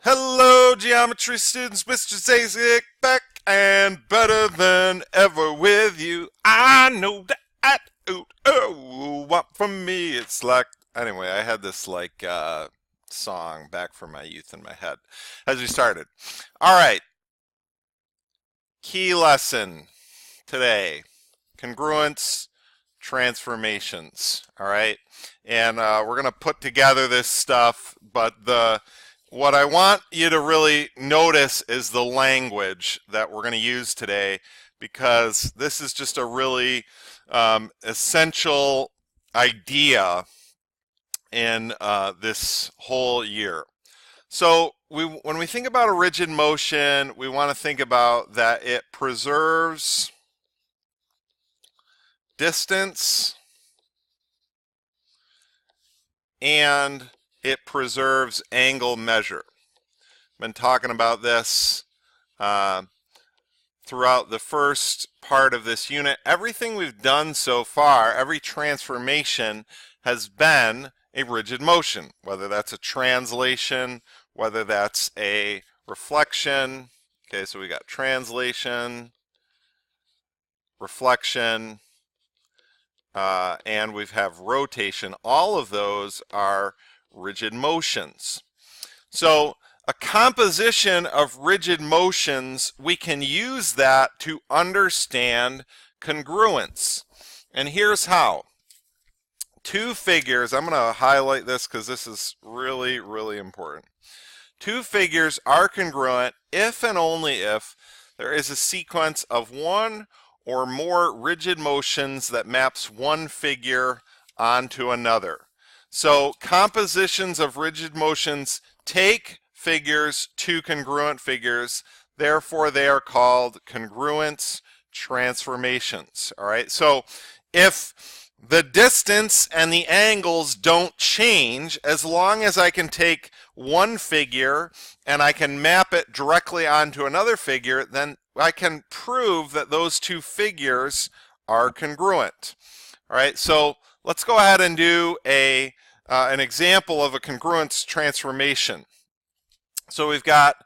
Hello, geometry students. Mr. Zacek back and better than ever with you. I know that. What from me? It's like. Anyway, I had this song back from my youth in my head as we started. All right, key lesson today: congruence transformations. All right, and we're gonna put together this stuff, but the what I want you to really notice is the language that we're going to use today, because this is just a really essential idea in this whole year. So when we think about a rigid motion, we want to think about that it preserves distance and it preserves angle measure. Been talking about this throughout the first part of this unit. Everything we've done so far, every transformation has been a rigid motion, whether that's a translation, whether that's a reflection. Okay, so we got translation, reflection, and we have rotation. All of those are rigid motions. So a composition of rigid motions, we can use that to understand congruence. And here's how. Two figures, I'm going to highlight this because this is really, really important. Two figures are congruent if and only if there is a sequence of one or more rigid motions that maps one figure onto another. So compositions of rigid motions take figures to congruent figures, therefore they are called congruence transformations. All right, so if the distance and the angles don't change, as long as I can take one figure and I can map it directly onto another figure, then I can prove that those two figures are congruent. All right, so let's go ahead and do an example of a congruence transformation. So we've got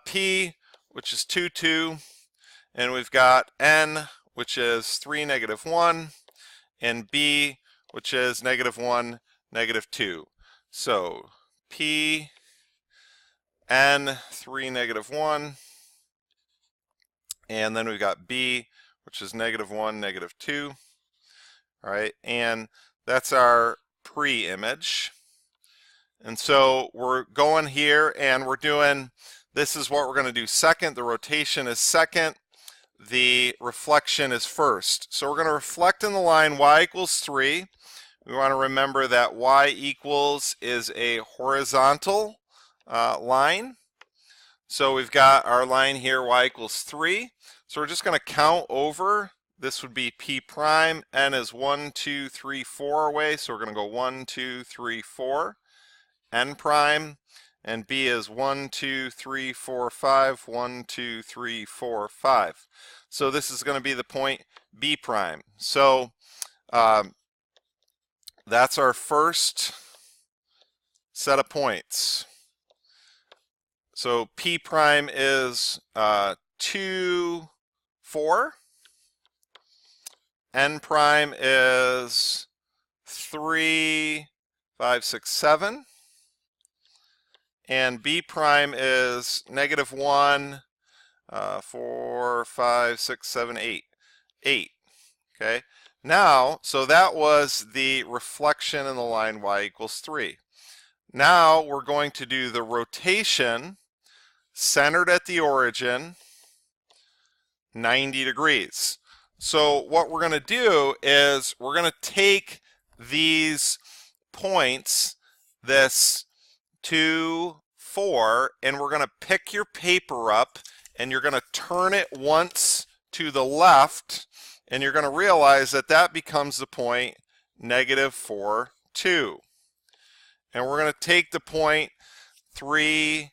P, which is 2, 2, and we've got N, which is 3, negative 1, and B, which is negative 1, negative 2. So P, N, 3, negative 1, and then we've got B, which is negative 1, negative 2. All right, and that's our pre-image. And so we're going here and we're doing, this is what we're going to do second. The rotation is second. The reflection is first. So we're going to reflect in the line y equals 3. We want to remember that y equals is a horizontal line. So we've got our line here, y equals 3. So we're just going to count over. This would be P prime. N is 1, 2, 3, 4 away. So we're going to go 1, 2, 3, 4. N prime. And B is 1, 2, 3, 4, 5. 1, 2, 3, 4, 5. So this is going to be the point B prime. So that's our first set of points. So P prime is 2, 4. N prime is 3, 5, 6, 7. And B prime is negative 1, 4, 5, 6, 7, 8. 8. Okay. Now, so that was the reflection in the line y equals 3. Now we're going to do the rotation centered at the origin, 90 degrees. So what we're going to do is we're going to take these points, this 2, 4, and we're going to pick your paper up and you're going to turn it once to the left, and you're going to realize that that becomes the point negative 4, 2. And we're going to take the point 3,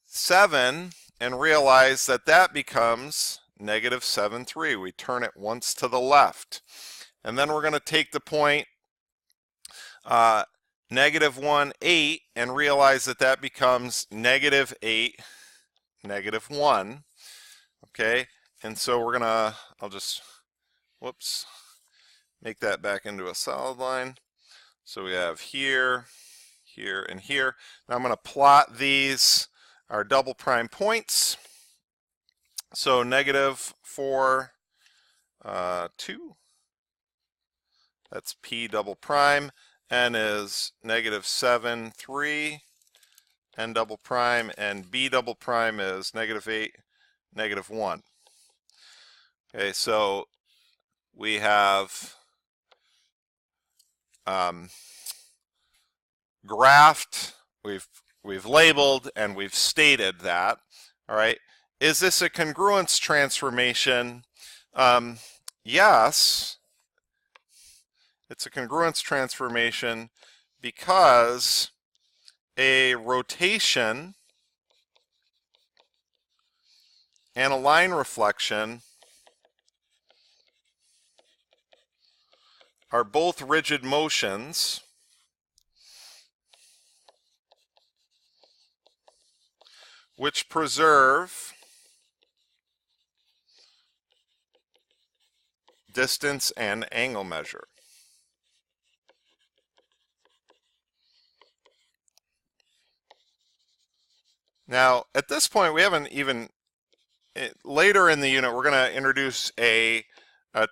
7 and realize that that becomes negative 7, 3. We turn it once to the left. And then we're going to take the point (-1, 8), and realize that that becomes (-8, (-1). Okay, and so we're gonna, I'll just, whoops, make that back into a solid line. So we have here, here, and here. Now I'm going to plot these, our double prime points. So (-4, 2. That's P double prime. N is (-7, 3. N double prime. And B double prime is (-8, (-1). Okay, so we have graphed, we've labeled, and we've stated that. All right, is this a congruence transformation? Yes, it's a congruence transformation because a rotation and a line reflection are both rigid motions which preserve distance and angle measure. Now, at this point, we haven't even, later in the unit, we're going to introduce a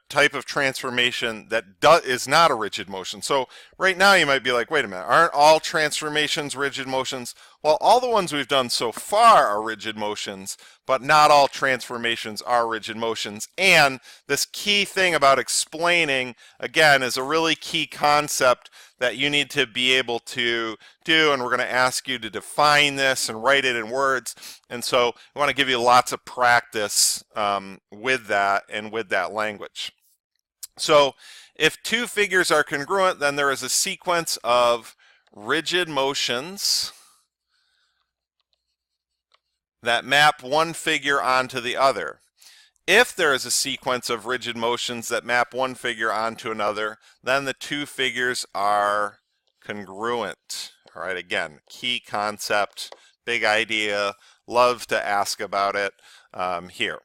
type of transformation that is not a rigid motion. So right now you might be like, wait a minute, aren't all transformations rigid motions? Well, all the ones we've done so far are rigid motions, but not all transformations are rigid motions. And this key thing about explaining, again, is a really key concept that you need to be able to do, and we're going to ask you to define this and write it in words. And so we want to give you lots of practice with that and with that language. So if two figures are congruent, then there is a sequence of rigid motions that map one figure onto the other. If there is a sequence of rigid motions that map one figure onto another, then the two figures are congruent. All right, again, key concept, big idea, love to ask about it here.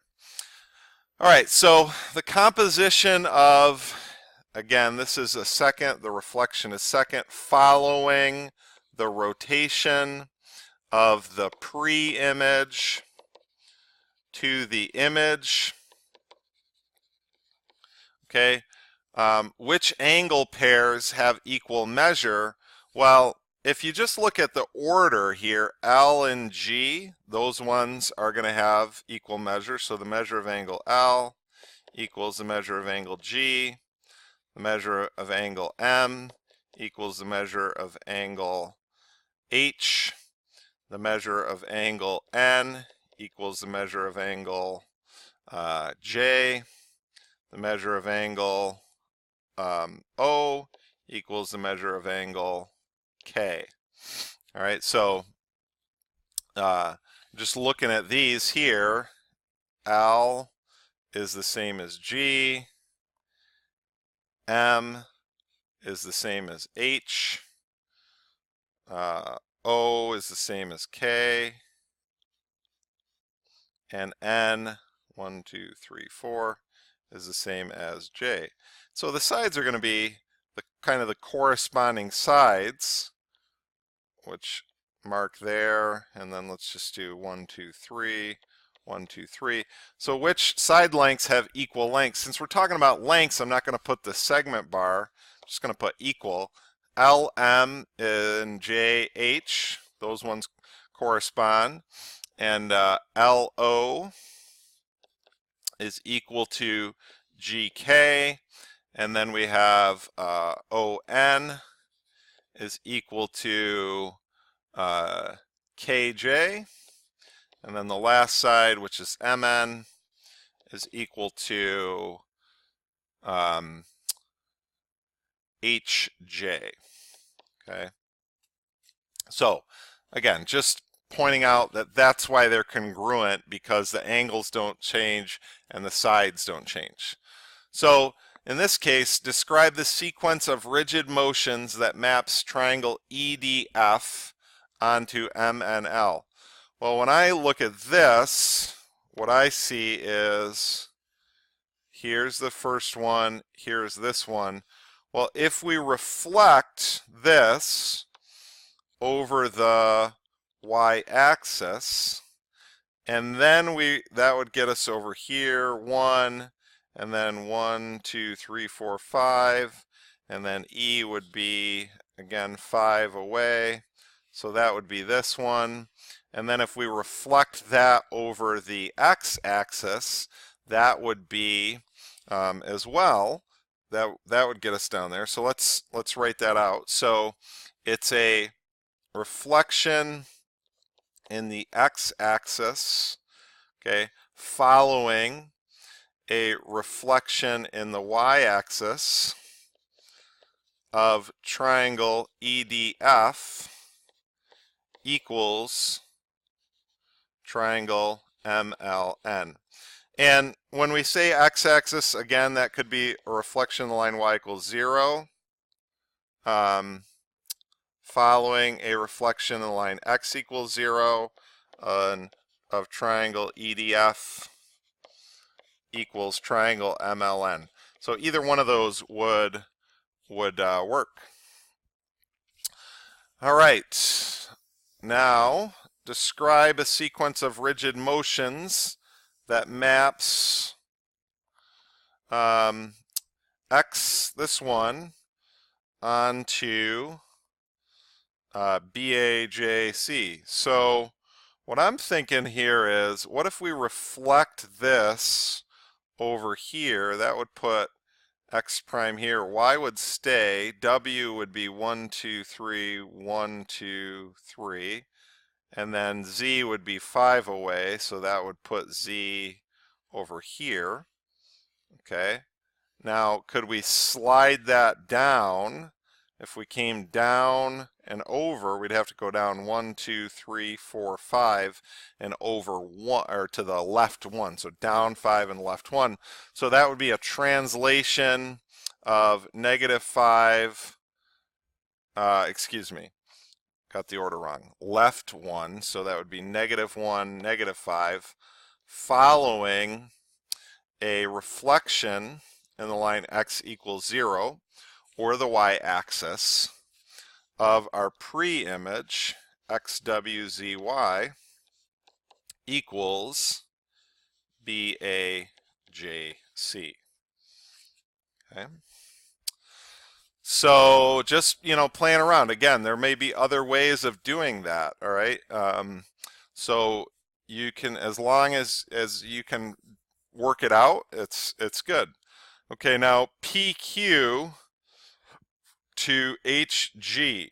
All right, so the composition of, again, this is a second, the reflection is second, following the rotation of the pre-image to the image. Okay, which angle pairs have equal measure? Well, if you just look at the order here, L and G, those ones are going to have equal measure. So the measure of angle L equals the measure of angle G. The measure of angle M equals the measure of angle H. The measure of angle N equals the measure of angle J. The measure of angle O equals the measure of angle K. All right, so just looking at these here, L is the same as G, M is the same as H, O is the same as K, and N, 1, 2, 3, 4, is the same as J. So the sides are going to be the kind of the corresponding sides, which mark there, and then let's just do 1, 2, 3, 1, 2, 3. So which side lengths have equal lengths? Since we're talking about lengths, I'm not going to put the segment bar. I'm just going to put equal. LM and JH, those ones correspond. And LO is equal to GK. And then we have ON is equal to KJ. And then the last side, which is MN, is equal to HJ. Okay. So again, just pointing out that that's why they're congruent, because the angles don't change and the sides don't change. So in this case, describe the sequence of rigid motions that maps triangle EDF onto MNL. Well, when I look at this, what I see is here's the first one, here's this one. Well, if we reflect this over the y-axis, and then that would get us over here, 1, and then 1, 2, 3, 4, 5, and then E would be, again, 5 away. So that would be this one. And then if we reflect that over the x-axis, that would be as well, that would get us down there. So let's write that out. So it's a reflection in the x-axis, okay, following a reflection in the y-axis of triangle EDF equals triangle MLN. And when we say x-axis, again, that could be a reflection of the line y equals 0, following a reflection of the line x equals 0 of triangle EDF equals triangle MLN. So either one of those would work. All right, now describe a sequence of rigid motions that maps x, this one, onto BAJC. So what I'm thinking here is, what if we reflect this over here? That would put x prime here, y would stay, w would be 1, 2, 3, 1, 2, 3, and then z would be 5 away, so that would put z over here. Okay, now could we slide that down? If we came down and over, we'd have to go down 1, 2, 3, 4, 5, and over 1, or to the left 1. So down 5 and left 1. So that would be a translation of -5. Excuse me, got the order wrong. Left 1. So that would be -1, -5, following a reflection in the line x equals 0, or the y-axis, of our pre-image xwzy equals BAJC. Okay. So just, playing around. Again, there may be other ways of doing that, all right? So you can, as long as you can work it out, it's good. Okay, now PQ to HG.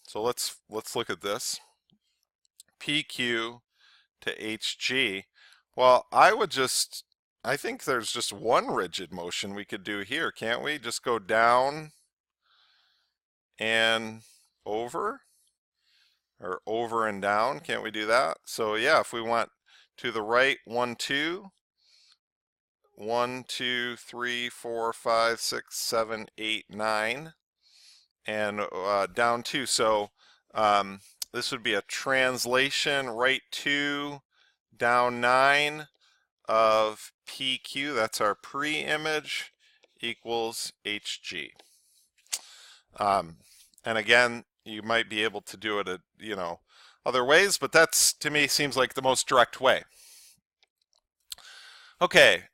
So let's look at this. PQ to HG. Well, I think there's just one rigid motion we could do here, can't we? Just go down and over, or over and down. Can't we do that? So yeah, if we want to the right, 1, 2, 1, 2, 3, 4, 5, 6, 7, 8, 9, and down 2. So this would be a translation, right 2, down 9 of PQ, that's our pre-image, equals HG. And again, you might be able to do it other ways, but that's, to me, seems like the most direct way. Okay,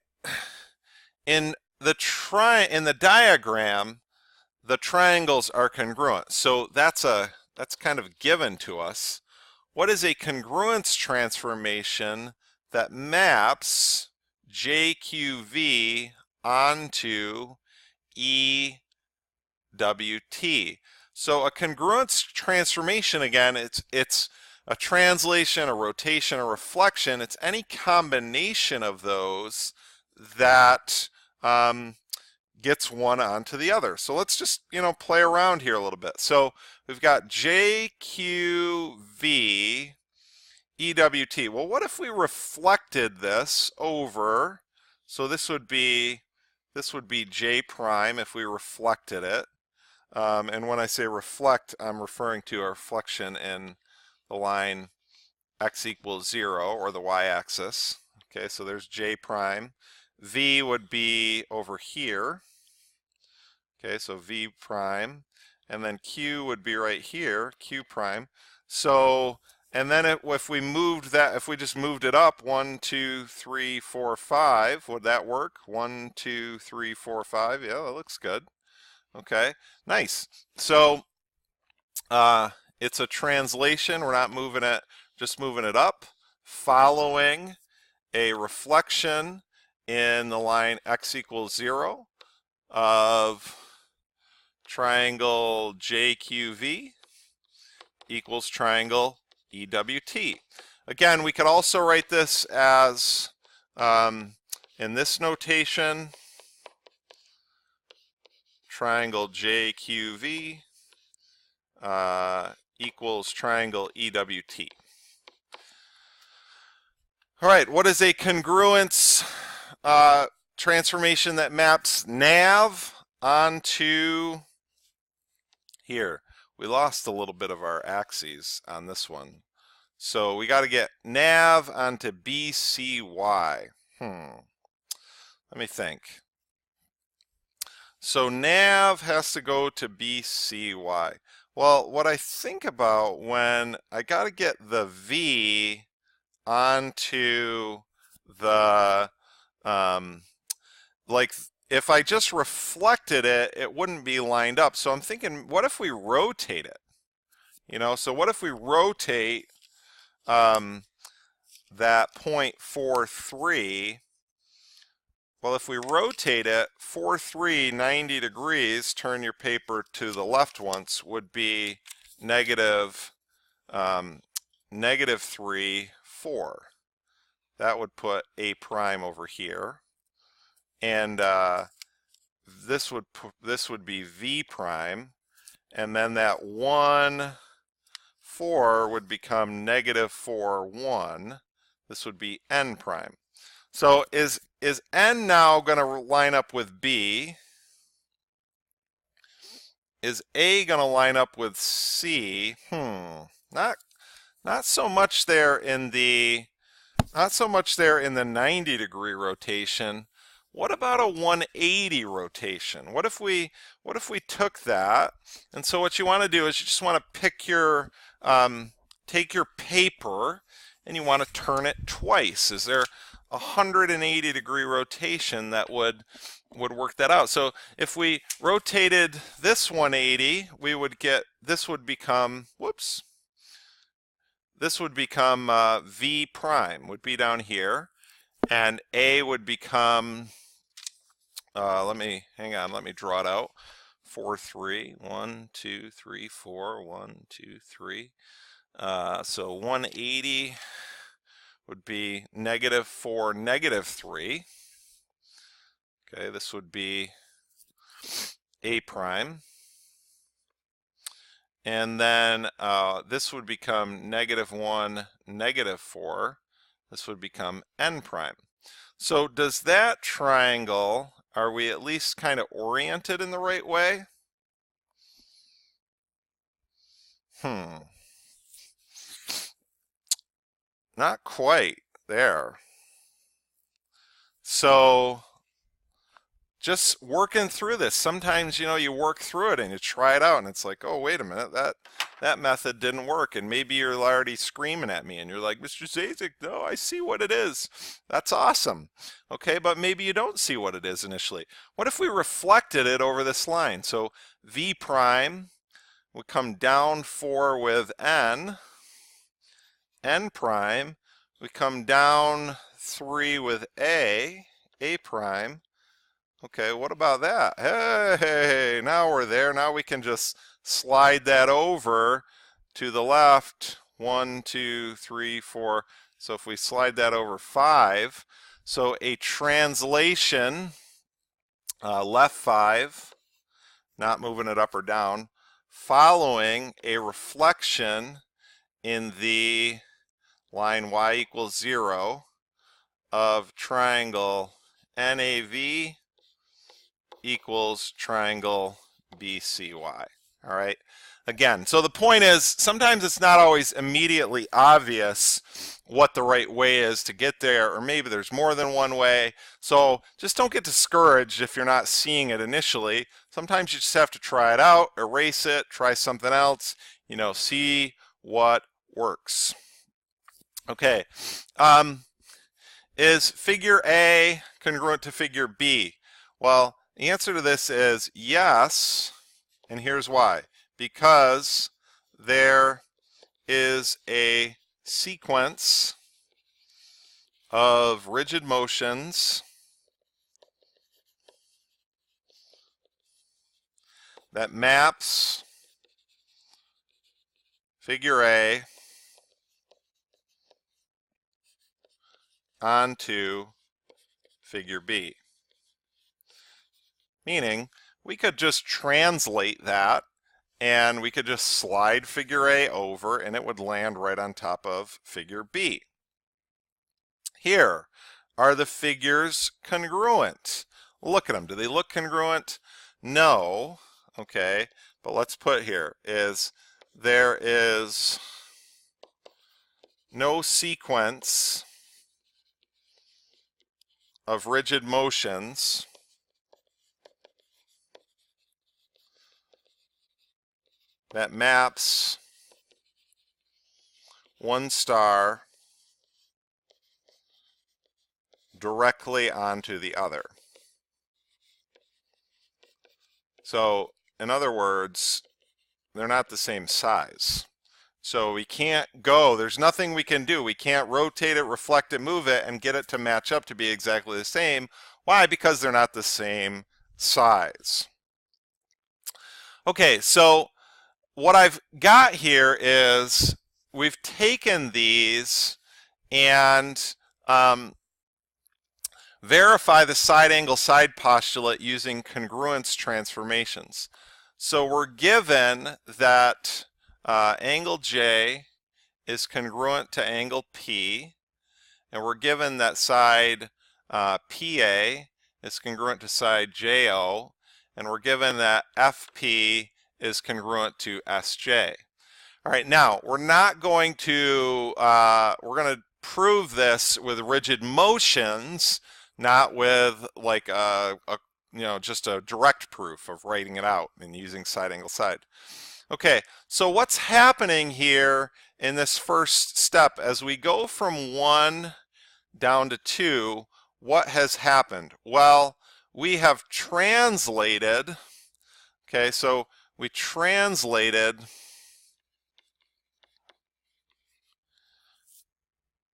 in the diagram, the triangles are congruent, so that's kind of given to us. What is a congruence transformation that maps JQV onto EWT? So a congruence transformation, again, it's a translation, a rotation, a reflection. It's any combination of those that gets one onto the other. So let's just, play around here a little bit. So we've got JQV EWT. Well, what if we reflected this over? So this would be this would be J prime if we reflected it. And when I say reflect, I'm referring to a reflection in the line x equals 0, or the y-axis. Okay, so there's J prime. V would be over here. Okay, so V prime. And then Q would be right here, Q prime. So, and then if we moved that, if we just moved it up 1, 2, 3, 4, 5, would that work? 1, 2, 3, 4, 5. Yeah, that looks good. Okay, nice. So it's a translation. We're not moving it, just moving it up, following a reflection in the line x equals 0 of triangle JQV equals triangle EWT. Again, we could also write this as, in this notation, triangle JQV equals triangle EWT. All right, what is a congruence transformation that maps nav onto here? We lost a little bit of our axes on this one. So we got to get nav onto BCY. Let me think. So nav has to go to BCY. Well, what I think about when I got to get the V onto the, like if I just reflected it, it wouldn't be lined up. So I'm thinking, what if we rotate it? You know, so what if we rotate that 0.43? Well, if we rotate it, 4,3, 90 degrees, turn your paper to the left once, would be negative 3, 4. That would put A prime over here. And this would be V prime. And then that 1, 4 would become negative 4, 1. This would be N prime. So is N now going to line up with B? Is A going to line up with C? Not so much there in the 90-degree rotation. What about a 180 rotation? What if we took that? And so what you want to do is you just want to pick your take your paper and you want to turn it twice. Is there 180-degree rotation that would work that out? So if we rotated this 180, we would get, this would become, whoops, this would become V prime, would be down here, and A would become, let me draw it out. 4, 3, 1, 2, 3, 4, 1, 2, 3. So 180 would be negative 4, negative 3. Okay, this would be A prime. And then this would become negative 1, negative 4. This would become N prime. So does that triangle, are we at least kind of oriented in the right way? Not quite there. So just working through this, sometimes, you know, you work through it and you try it out and it's like, oh, wait a minute, that method didn't work. And maybe you're already screaming at me and you're like, Mr. Zacek, no, I see what it is. That's awesome. Okay, but maybe you don't see what it is initially. What if we reflected it over this line? So V prime would come down 4 with N. N prime, we come down 3 with A prime. Okay, what about that? Hey, now we're there. Now we can just slide that over to the left. 1, 2, 3, 4. So if we slide that over 5, so a translation, left 5, not moving it up or down, following a reflection in the line y equals 0 of triangle NAV equals triangle BCY. All right. Again, so the point is sometimes it's not always immediately obvious what the right way is to get there, or maybe there's more than one way. So just don't get discouraged if you're not seeing it initially. Sometimes you just have to try it out, erase it, try something else, see what works. Okay. Is figure A congruent to figure B? Well, the answer to this is yes, and here's why. Because there is a sequence of rigid motions that maps figure A onto figure B. Meaning, we could just translate that and we could just slide figure A over and it would land right on top of figure B. Here, are the figures congruent? Look at them. Do they look congruent? No. Okay, but let's put here is there is no sequence of rigid motions that maps one star directly onto the other. So, in other words, they're not the same size. So we can't go, there's nothing we can do. We can't rotate it, reflect it, move it, and get it to match up to be exactly the same. Why? Because they're not the same size. Okay, so what I've got here is we've taken these and verify the side angle side postulate using congruence transformations. So we're given that angle J is congruent to angle P, and we're given that side PA is congruent to side JO, and we're given that FP is congruent to SJ. All right, now we're not going to, we're going to prove this with rigid motions, not with like just a direct proof of writing it out and using side angle side. Okay, so what's happening here in this first step as we go from 1 down to 2, what has happened? Well, we have translated, okay, so we translated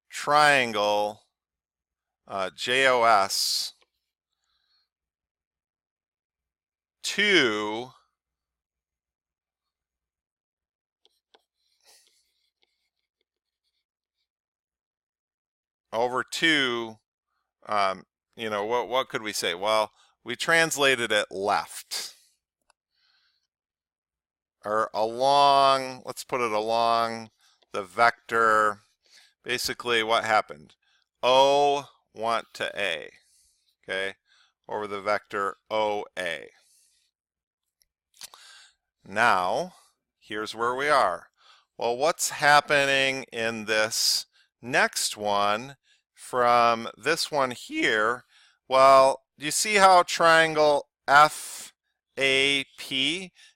triangle JOS to over to, what could we say? Well, we translated it left. Or along, let's put it along the vector. Basically, what happened? O went to A, okay, over the vector OA. Now, here's where we are. Well, what's happening in this next one from this one here? Well, do you see how triangle FAP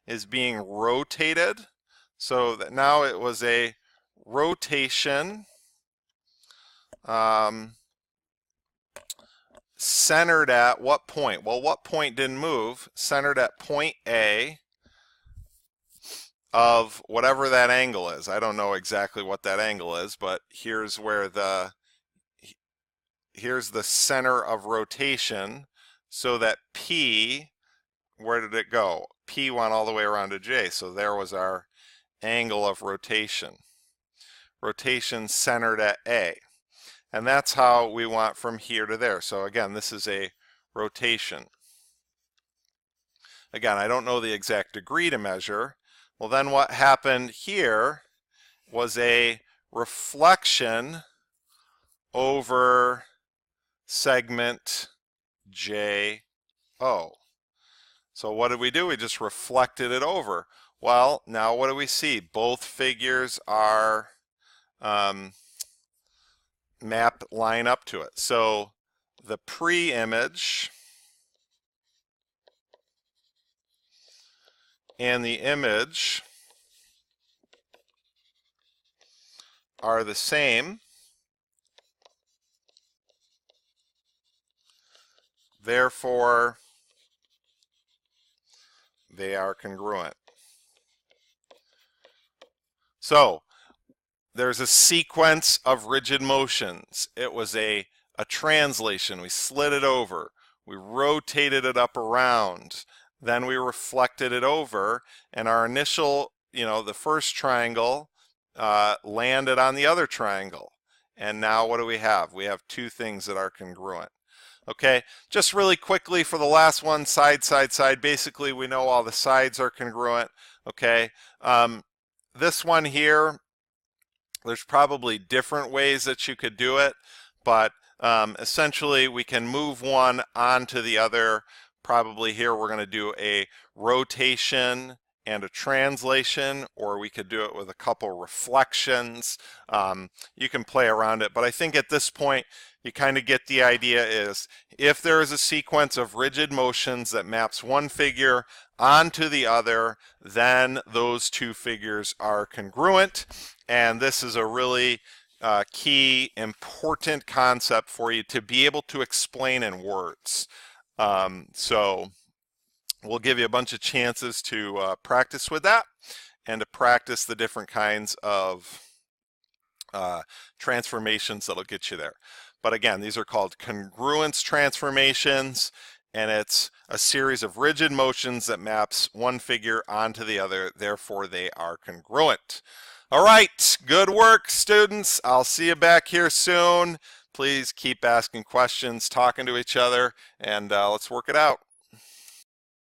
is being rotated? So that now it was a rotation centered at what point? Well, what point didn't move? Centered at point A of whatever that angle is. I don't know exactly what that angle is, but here's where here's the center of rotation, so that P, where did it go? P went all the way around to J, so there was our angle of rotation. Rotation centered at A. And that's how we want from here to there. So again, this is a rotation. Again, I don't know the exact degree to measure. Well, then what happened here was a reflection over segment JO. So what did we do? We just reflected it over. Well, now what do we see? Both figures are line up to it. So the pre-image and the image are the same. Therefore, they are congruent. So there's a sequence of rigid motions. It was a translation. We slid it over. We rotated it up around. Then we reflected it over, and our initial, the first triangle landed on the other triangle. And now what do we have? We have two things that are congruent. Okay, just really quickly for the last one, side, side, side. Basically, we know all the sides are congruent. Okay, this one here, there's probably different ways that you could do it, but essentially we can move one onto the other. Probably here we're going to do a rotation and a translation, or we could do it with a couple reflections. You can play around it, but I think at this point you kind of get the idea is if there is a sequence of rigid motions that maps one figure onto the other, then those two figures are congruent. And this is a really key, important concept for you to be able to explain in words. So we'll give you a bunch of chances to practice with that and to practice the different kinds of transformations that'll get you there. But again, these are called congruence transformations, and it's a series of rigid motions that maps one figure onto the other, therefore they are congruent. All right, good work, students. I'll see you back here soon. Please keep asking questions, talking to each other, and let's work it out.